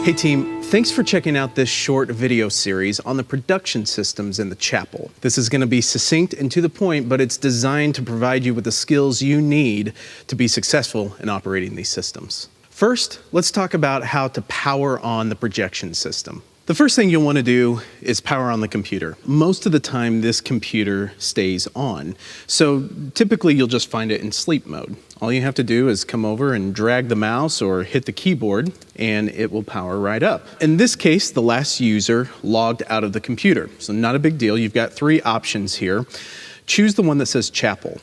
Hey team, thanks for checking out this short video series on the production systems in the chapel. This is going to be succinct and to the point, but it's designed to provide you with the skills you need to be successful in operating these systems. First, let's talk about how to power on the projection system. The first thing you'll want to do is power on the computer. Most of the time, this computer stays on. So typically, you'll just find it in sleep mode. All you have to do is come over and drag the mouse or hit the keyboard, and it will power right up. In this case, the last user logged out of the computer. So not a big deal. You've got three options here. Choose the one that says chapel.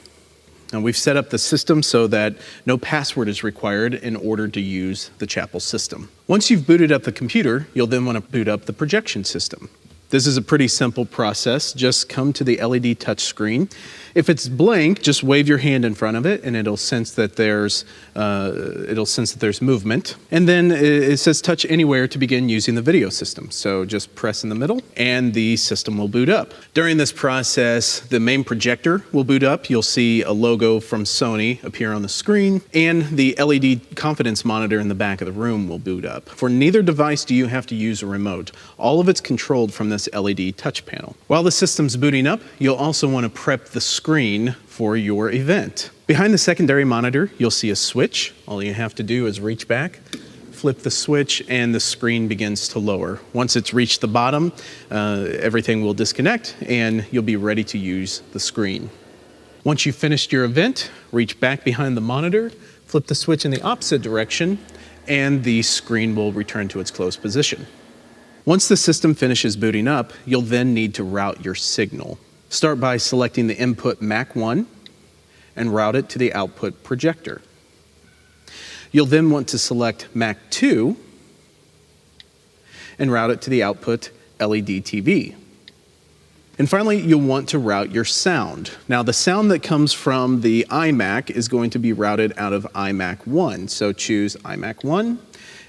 Now we've set up the system so that no password is required in order to use the chapel system. Once you've booted up the computer, you'll then want to boot up the projection system. This is a pretty simple process. Just come to the LED touchscreen. If it's blank, just wave your hand in front of it, and it'll sense that there's movement. And then it says touch anywhere to begin using the video system. So just press in the middle, and the system will boot up. During this process, the main projector will boot up. You'll see a logo from Sony appear on the screen, and the LED confidence monitor in the back of the room will boot up. For neither device do you have to use a remote. All of it's controlled from this LED touch panel. While the system's booting up, you'll also want to prep the screen for your event. Behind the secondary monitor, you'll see a switch. All you have to do is reach back, flip the switch, and the screen begins to lower. Once it's reached the bottom, everything will disconnect, and you'll be ready to use the screen. Once you've finished your event, reach back behind the monitor, flip the switch in the opposite direction, and the screen will return to its closed position. Once the system finishes booting up, you'll then need to route your signal. Start by selecting the input Mac 1 and route it to the output projector. You'll then want to select Mac 2 and route it to the output LED TV. And finally, you'll want to route your sound. Now, the sound that comes from the iMac is going to be routed out of iMac 1. So choose iMac 1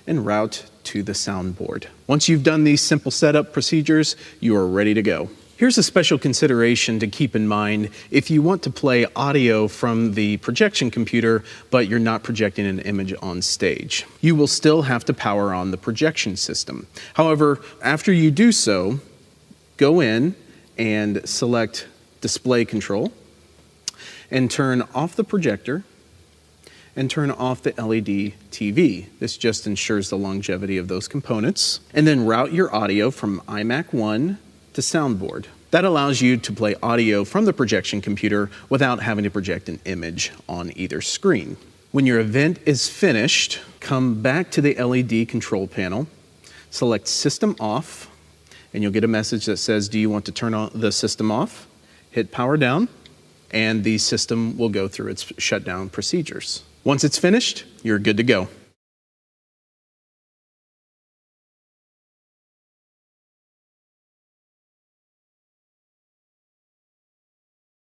and route to the soundboard. Once you've done these simple setup procedures, you are ready to go. Here's a special consideration to keep in mind if you want to play audio from the projection computer, but you're not projecting an image on stage. You will still have to power on the projection system. However, after you do so, go in and select Display Control and turn off the projector and turn off the LED TV. This just ensures the longevity of those components. And then route your audio from iMac 1 to soundboard. That allows you to play audio from the projection computer without having to project an image on either screen. When your event is finished, come back to the LED control panel, select System Off, and you'll get a message that says, do you want to turn on the system off? Hit Power Down, and the system will go through its shutdown procedures. Once it's finished, you're good to go.